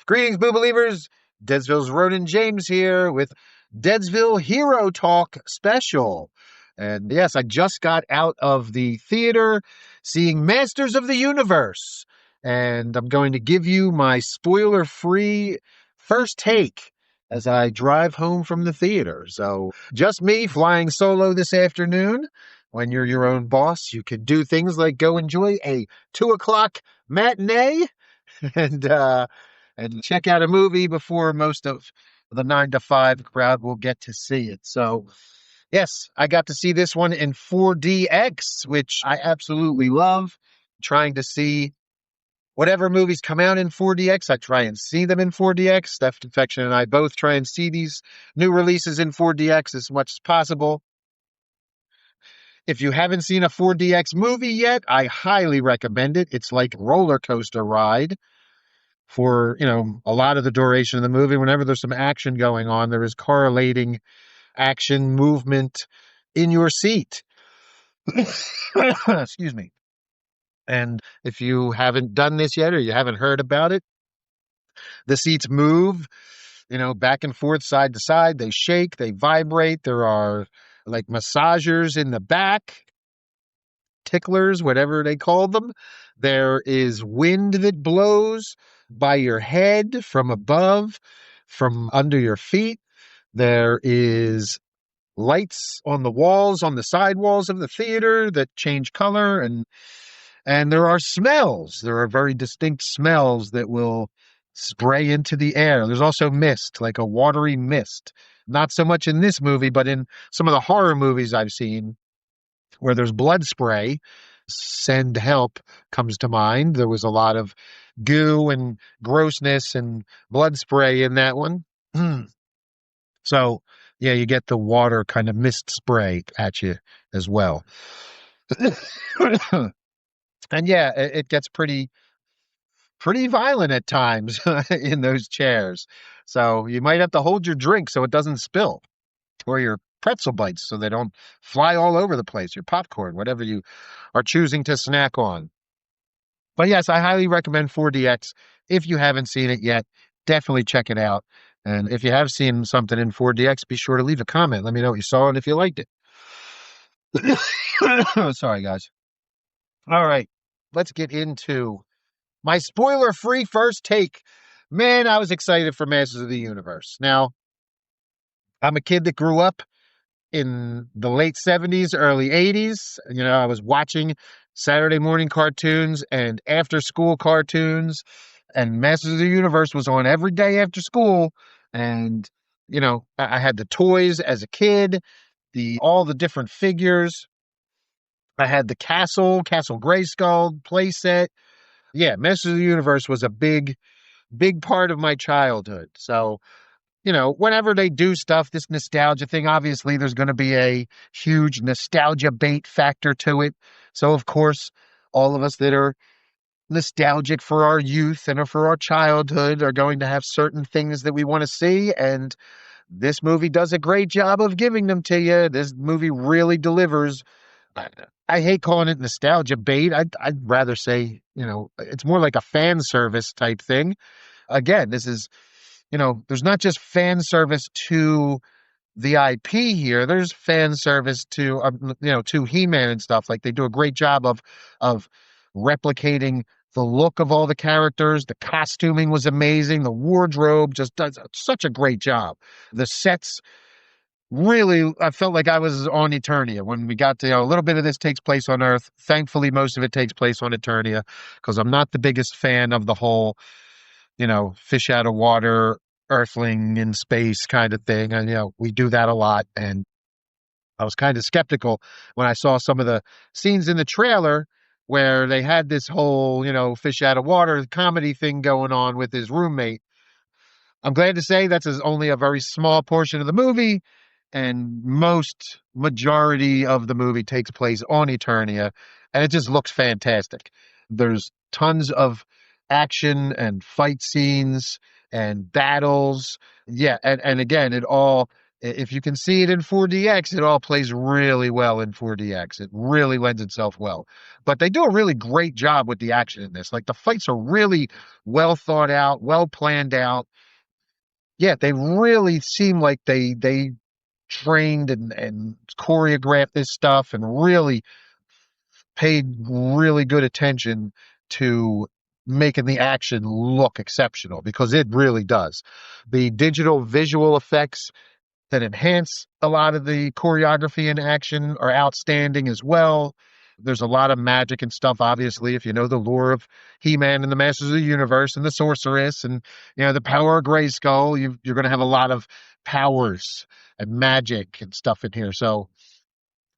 Greetings, Boo Believers. Deadsville's Ronan James here with Deadsville Hero Talk Special. And yes, I just got out of the theater seeing Masters of the Universe. And I'm going to give you my spoiler-free first take as I drive home from the theater. So just me flying solo this afternoon. When you're your own boss, you can do things like go enjoy a 2 o'clock matinee and check out a movie before most of the 9 to 5 crowd will get to see it. So, yes, I got to see this one in 4DX, which I absolutely love. Trying to see whatever movies come out in 4DX, I try and see them in 4DX. Steph Infection and I both try and see these new releases in 4DX as much as possible. If you haven't seen a 4DX movie yet, I highly recommend it. It's like a roller coaster ride for, a lot of the duration of the movie. Whenever there's some action going on, there is correlating action movement in your seat. Excuse me. And if you haven't done this yet or you haven't heard about it, the seats move, back and forth, side to side. They shake, they vibrate. There are like massagers in the back, ticklers, whatever they call them. There is wind that blows by your head, from above, from under your feet. There is lights on the walls, on the side walls of the theater that change color, and there are smells. There are very distinct smells that will spray into the air. There's also mist, like a watery mist. Not so much in this movie, but in some of the horror movies I've seen where there's blood spray. Send Help comes to mind. There was a lot of goo and grossness and blood spray in that one. So, yeah, you get the water kind of mist spray at you as well. And yeah, it gets pretty violent at times in those chairs. So you might have to hold your drink so it doesn't spill, or your pretzel bites so they don't fly all over the place, your popcorn, whatever you are choosing to snack on. But yes, I highly recommend 4DX. If you haven't seen it yet, definitely check it out. And if you have seen something in 4DX, be sure to leave a comment. Let me know what you saw and if you liked it. Sorry, guys. All right, let's get into my spoiler-free first take. Man, I was excited for Masters of the Universe. Now, I'm a kid that grew up in the late 70s, early 80s. I was watching Saturday morning cartoons and after-school cartoons, and Masters of the Universe was on every day after school. And, I had the toys as a kid, all the different figures. I had the Castle Grayskull playset. Yeah, Masters of the Universe was a big part of my childhood. So, whenever they do stuff, this nostalgia thing, obviously there's going to be a huge nostalgia bait factor to it. So, of course, all of us that are nostalgic for our youth and for our childhood are going to have certain things that we want to see. And this movie does a great job of giving them to you. This movie really delivers. I hate calling it nostalgia bait. I'd rather say, it's more like a fan service type thing. Again, this is, there's not just fan service to the IP here. There's fan service to, to He-Man and stuff. Like, they do a great job of replicating the look of all the characters. The costuming was amazing. The wardrobe just does such a great job. The sets, really, I felt like I was on Eternia when we got to, a little bit of this takes place on Earth. Thankfully, most of it takes place on Eternia, because I'm not the biggest fan of the whole, fish out of water, earthling in space kind of thing. And, we do that a lot. And I was kind of skeptical when I saw some of the scenes in the trailer where they had this whole, fish out of water comedy thing going on with his roommate. I'm glad to say that's only a very small portion of the movie, and majority of the movie takes place on Eternia, and it just looks fantastic. There's tons of action and fight scenes and battles. Yeah, and again, it all If you can see it in 4DX, it all plays really well in 4DX. It really lends itself well. But they do a really great job with the action in this. Like the fights are really well thought out, well planned out. Yeah, they really seem like they trained and choreographed this stuff and really paid really good attention to making the action look exceptional because it really does. The digital visual effects that enhance a lot of the choreography and action are outstanding as well. There's a lot of magic and stuff, obviously, if you know the lore of He-Man and the Masters of the Universe and the Sorceress and the power of Grayskull. You're going to have a lot of powers and magic and stuff in here. So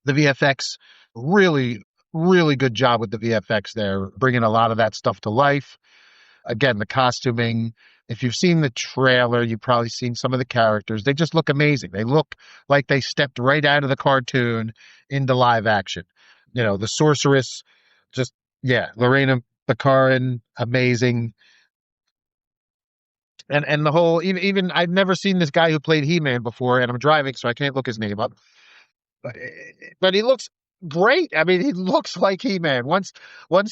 the VFX really, really good job with the VFX there, bringing a lot of that stuff to life. Again, the costuming. If you've seen the trailer, you've probably seen some of the characters. They just look amazing. They look like they stepped right out of the cartoon into live action. The sorceress, just yeah, Lorena Baccarin, amazing. And the whole even I've never seen this guy who played He-Man before, and I'm driving, so I can't look his name up. But he looks great. I mean, he looks like He-Man. Once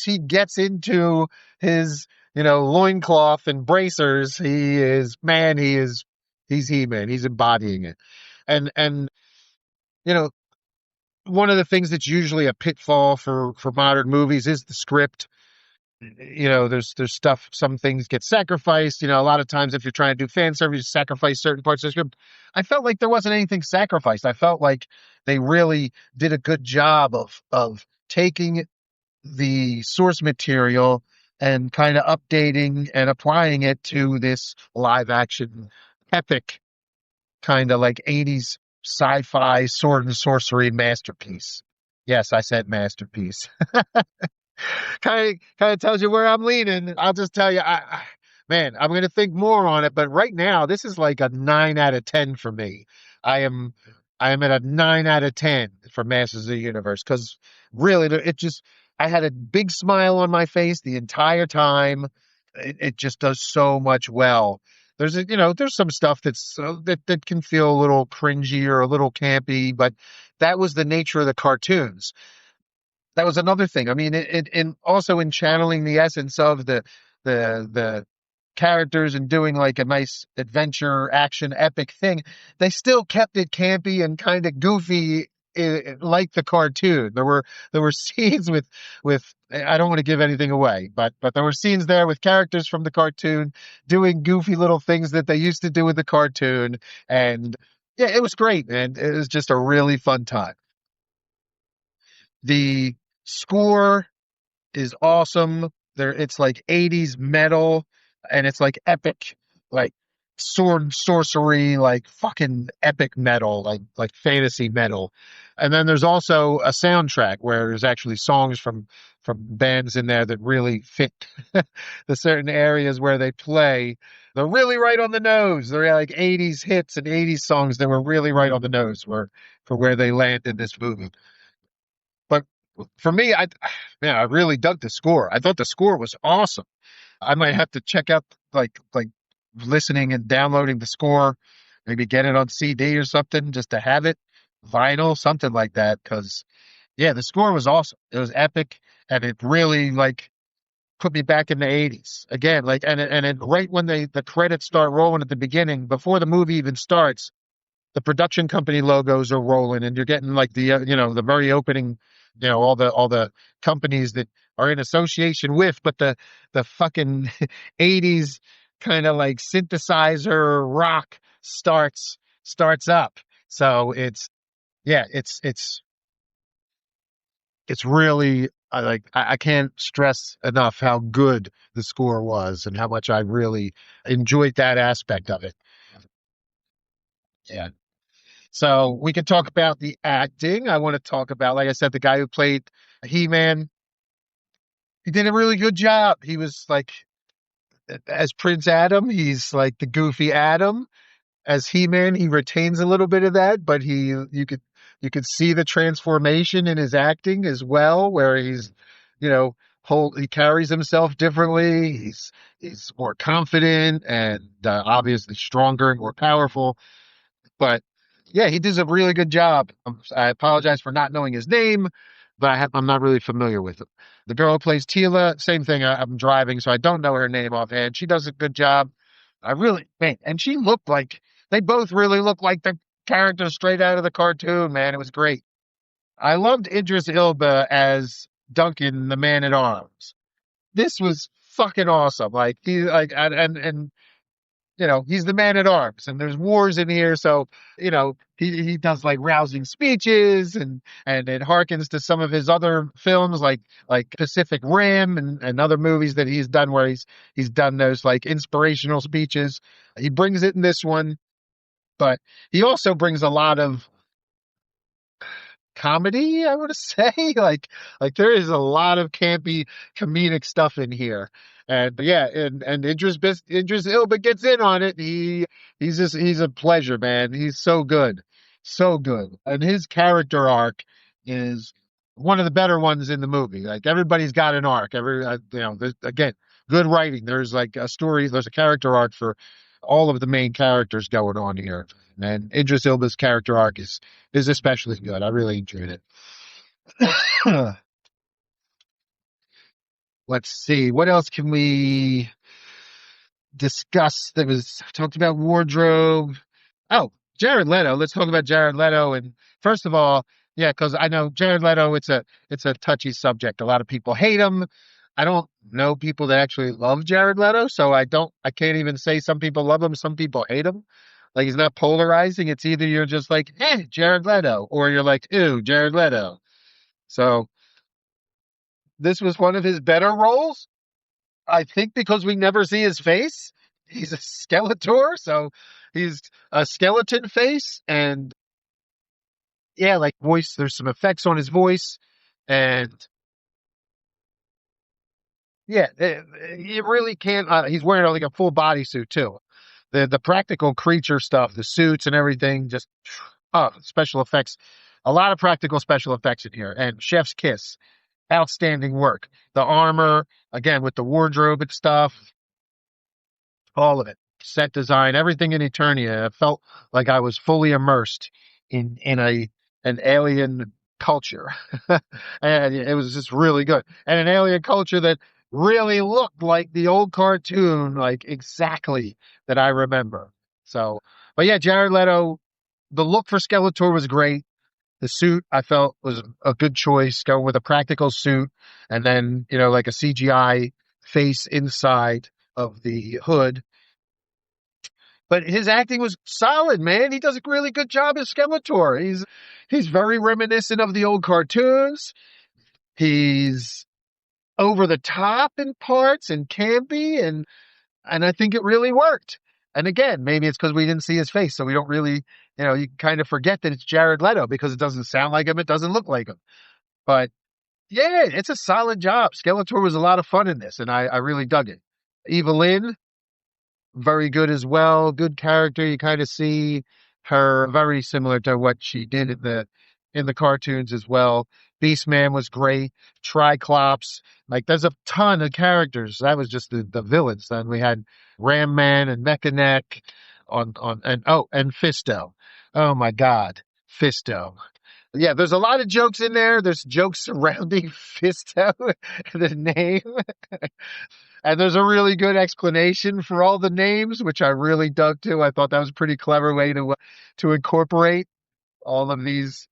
he gets into his, loincloth and bracers, he's He-Man. He's embodying it. And you know, one of the things that's usually a pitfall for modern movies is the script. There's stuff, some things get sacrificed. A lot of times if you're trying to do fan service, you sacrifice certain parts of the script. I felt like there wasn't anything sacrificed. I felt like they really did a good job of taking the source material and kind of updating and applying it to this live action epic kind of like 80s sci-fi sword and sorcery masterpiece. Yes, I said masterpiece. Kind of tells you where I'm leaning. I'll just tell you, man, I'm going to think more on it. But right now, this is like a 9 out of 10 for me. I am I am at a 9 out of 10 for Masters of the Universe because really, I had a big smile on my face the entire time. It just does so much well. There's some stuff that can feel a little cringy or a little campy, but that was the nature of the cartoons. That was another thing. I mean, and also in channeling the essence of the characters and doing like a nice adventure action epic thing, they still kept it campy and kind of goofy, like the cartoon. There were scenes with I don't want to give anything away, but there were scenes there with characters from the cartoon doing goofy little things that they used to do with the cartoon, and yeah, it was great, man. It was just a really fun time. The score is awesome. It's like 80s metal and it's like epic, like sword and sorcery, like fucking epic metal, like fantasy metal. And then there's also a soundtrack where there's actually songs from bands in there that really fit the certain areas where they play. They're really right on the nose. They're like 80s hits and 80s songs that were really right on the nose for where they land in this movie. But for me, I really dug the score. I thought the score was awesome. I might have to check out like listening and downloading the score, maybe get it on CD or something just to have it, vinyl, something like that. Because yeah, the score was awesome. It was epic, and it really like put me back in the 80s again. Like and right when the credits start rolling at the beginning, before the movie even starts, the production company logos are rolling and you're getting like the very opening, all the companies that are in association with, but the fucking 80s kind of like synthesizer rock starts up. So yeah, it's really I can't stress enough how good the score was and how much I really enjoyed that aspect of it. Yeah. So we can talk about the acting. I want to talk about, like I said, the guy who played He-Man. He did a really good job. He was like, as Prince Adam, he's like the goofy Adam. As He-Man, he retains a little bit of that, but you could see the transformation in his acting as well, where he's, you know, he carries himself differently. He's more confident and obviously stronger and more powerful. But Yeah, he does a really good job. I apologize for not knowing his name, but I'm not really familiar with him. The girl who plays Tila, same thing. I'm driving, so I don't know her name offhand. She does a good job. I really, man, and she looked like they both really look like the characters straight out of the cartoon, man. It was great. I loved Idris Elba as Duncan, the man at arms. This was fucking awesome. Like he like and he's the man at arms and there's wars in here. So, he does like rousing speeches and it harkens to some of his other films like Pacific Rim and other movies that he's done where he's done those like inspirational speeches. He brings it in this one, but he also brings a lot of comedy, I would say. Like there is a lot of campy comedic stuff in here. And yeah, and Idris Elba gets in on it. He's a pleasure, man. He's so good. So good. And his character arc is one of the better ones in the movie. Like everybody's got an arc. Again, good writing. There's like a story, there's a character arc for all of the main characters going on here. And Idris Elba's character arc is especially good. I really enjoyed it. Let's see. What else can we discuss that was talked about wardrobe? Oh, Jared Leto. Let's talk about Jared Leto. And first of all, yeah, because I know Jared Leto, it's a touchy subject. A lot of people hate him. I don't know people that actually love Jared Leto, so I can't even say some people love him, some people hate him. Like he's not polarizing. It's either you're just like, Jared Leto, or you're like, ew, Jared Leto. So this was one of his better roles. I think because we never see his face. He's a Skeletor, so he's a skeleton face, and yeah, like voice. There's some effects on his voice, and yeah, you really can't. He's wearing like a full bodysuit too. The practical creature stuff, the suits and everything, just special effects. A lot of practical special effects in here, and Chef's Kiss, outstanding work. The armor, again with the wardrobe and stuff, all of it, set design, everything in Eternia. I felt like I was fully immersed in an alien culture, and it was just really good. And an alien culture that really looked like the old cartoon, like exactly that I remember. So, but yeah, Jared Leto, the look for Skeletor was great. The suit I felt was a good choice, going with a practical suit, and then like a CGI face inside of the hood, but his acting was solid, man. He does a really good job as Skeletor. He's very reminiscent of the old cartoons. He's over the top in parts and campy, and I think it really worked. And again, maybe it's because we didn't see his face, so we don't really, you kind of forget that it's Jared Leto because it doesn't sound like him, it doesn't look like him. But yeah, it's a solid job. Skeletor was a lot of fun in this, and I really dug it. Evelyn, very good as well. Good character. You kind of see her very similar to what she did in the cartoons as well. Beastman was great. Triclops. Like there's a ton of characters. That was just the villains. Then we had Ram Man and Mechanic and Fisto. Oh my God. Fisto. Yeah, there's a lot of jokes in there. There's jokes surrounding Fisto, the name. And there's a really good explanation for all the names, which I really dug too. I thought that was a pretty clever way to incorporate all of these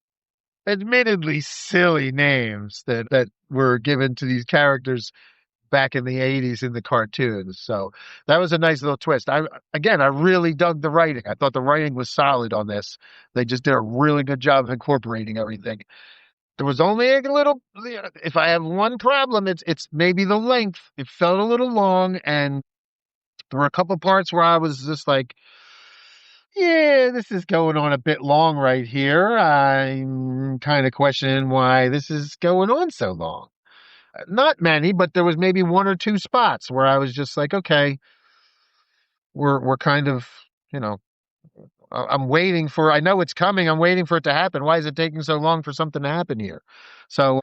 admittedly silly names that were given to these characters back in the 80s in the cartoons. So that was a nice little twist. I really dug the writing. I thought the writing was solid on this. They just did a really good job of incorporating everything. There was only a little, if I have one problem, it's maybe the length. It felt a little long, and there were a couple parts where I was just like, yeah, this is going on a bit long right here. I'm kind of questioning why this is going on so long. Not many, but there was maybe one or two spots where I was just like, okay, we're kind of, you know, I'm waiting for, I know it's coming. I'm waiting for it to happen. Why is it taking so long for something to happen here? So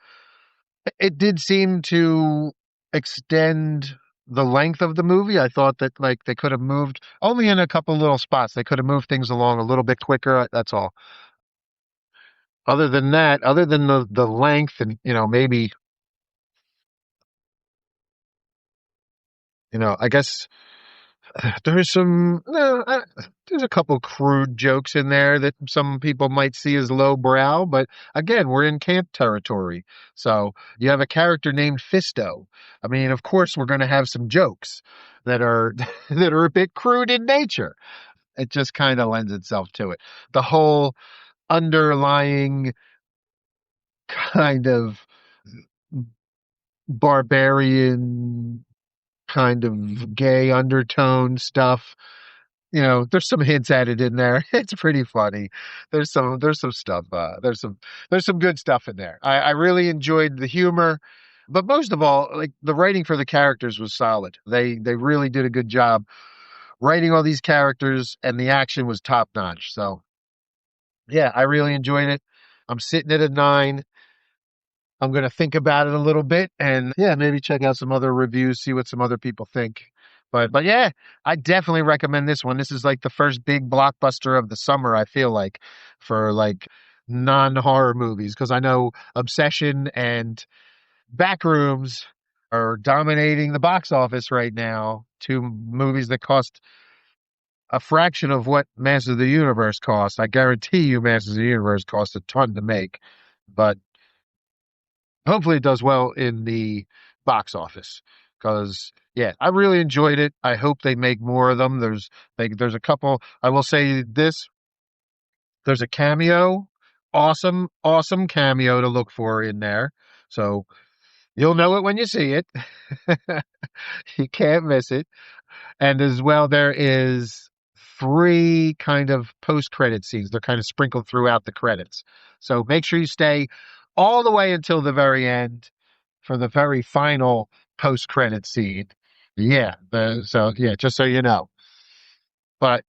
it did seem to extend. the length of the movie. I thought that like they could have moved only in a couple little spots. They could have moved things along a little bit quicker. That's all. Other than that, other than the length and maybe I guess there's some no, there's a couple crude jokes in there that some people might see as lowbrow, but again, we're in camp territory. So you have a character named Fisto. I mean, of course, we're going to have some jokes that are that are a bit crude in nature. It just kind of lends itself to it. The whole underlying kind of barbarian kind of gay undertone stuff. There's some hints added in there. It's pretty funny. There's some stuff. There's some good stuff in there. I really enjoyed the humor, but most of all, like the writing for the characters was solid. They really did a good job writing all these characters, and the action was top notch. So yeah, I really enjoyed it. I'm sitting at a 9. I'm going to think about it a little bit and yeah, maybe check out some other reviews, see what some other people think. But yeah, I definitely recommend this one. This is like the first big blockbuster of the summer, I feel like, for like non-horror movies because I know Obsession and Backrooms are dominating the box office right now. Two movies that cost a fraction of what Masters of the Universe cost. I guarantee you Masters of the Universe cost a ton to make. But hopefully it does well in the box office because yeah, I really enjoyed it. I hope they make more of them. There's a couple. I will say this: there's a cameo, awesome cameo to look for in there. So you'll know it when you see it. You can't miss it. And as well, there is 3 kind of post-credit scenes. They're kind of sprinkled throughout the credits. So make sure you stay all the way until the very end for the very final post-credit scene. Yeah, so yeah, just so you know. But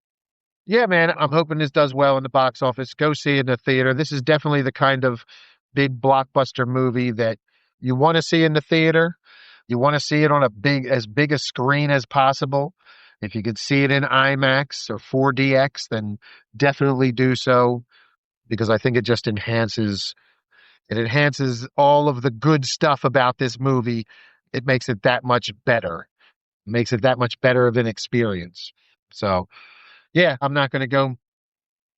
yeah, man, I'm hoping this does well in the box office. Go see it in the theater. This is definitely the kind of big blockbuster movie that you want to see in the theater. You want to see it on as big a screen as possible. If you could see it in IMAX or 4DX, then definitely do so because I think it enhances all of the good stuff about this movie. It makes it that much better. Makes it that much better of an experience. So, yeah, I'm not going to go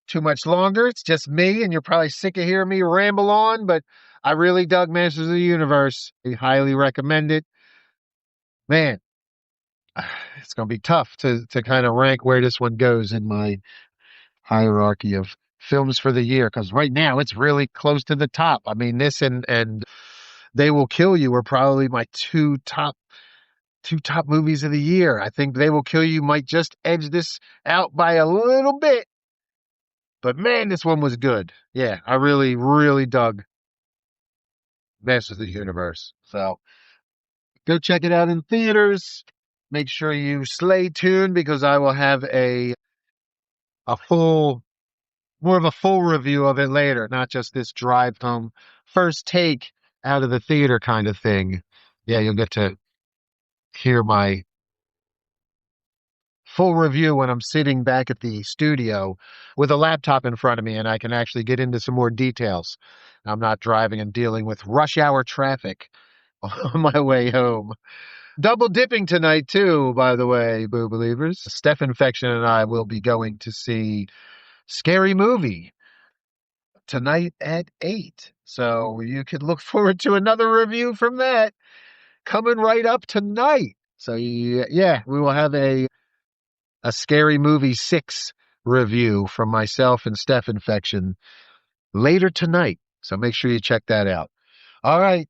too much longer. It's just me, and you're probably sick of hearing me ramble on, but I really dug Masters of the Universe. I highly recommend it. Man, it's going to be tough to kind of rank where this one goes in my hierarchy of films for the year because right now it's really close to the top. I mean, this and They Will Kill You are probably my two top movies of the year. I think They Will Kill You might just edge this out by a little bit. But man, this one was good. Yeah, I really, really dug Masters of the Universe. So go check it out in theaters. Make sure you stay tuned because I will have a full more of a full review of it later, not just this drive home first take out of the theater kind of thing. Yeah, you'll get to hear my full review when I'm sitting back at the studio with a laptop in front of me and I can actually get into some more details. I'm not driving and dealing with rush hour traffic on my way home. Double dipping tonight, too, by the way, Boo Believers. Steph Infection and I will be going to see Scary Movie tonight at 8. So you could look forward to another review from that coming right up tonight. So yeah, we will have a Scary Movie 6 review from myself and Steph Infection later tonight. So make sure you check that out. All right.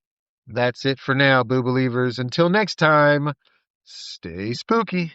That's it for now, Boo Believers. Until next time, stay spooky.